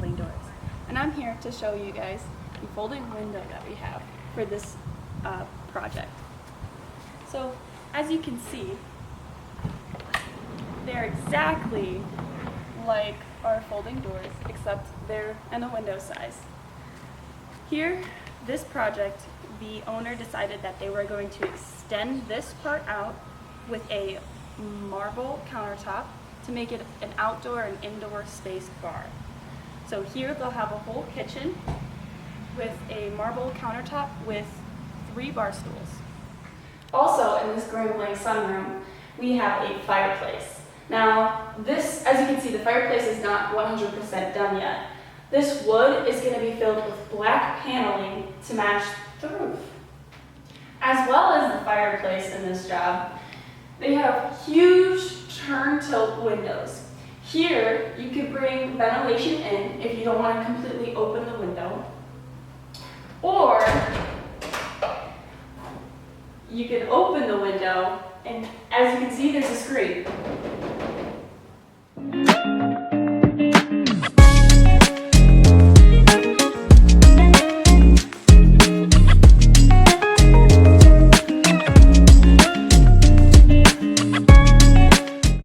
folding doors. And I'm here to show you guys the folding window that we have for this project. So as you can see, they're exactly like our folding doors, except they're in a window size. Here, this project, the owner decided that they were going to extend this part out with a marble countertop to make it an outdoor and indoor space bar. So here they'll have a whole kitchen with a marble countertop with 3 bar stools. Also in this gray blank sunroom, we have a fireplace. Now this, as you can see, the fireplace is not 100% done yet. This wood is going to be filled with black paneling to match the roof. As well as the fireplace in this job, they have huge turn-tilt windows. Here, you could bring ventilation in if you don't want to completely open the window. Or you can open the window, and as you can see, there's a screen.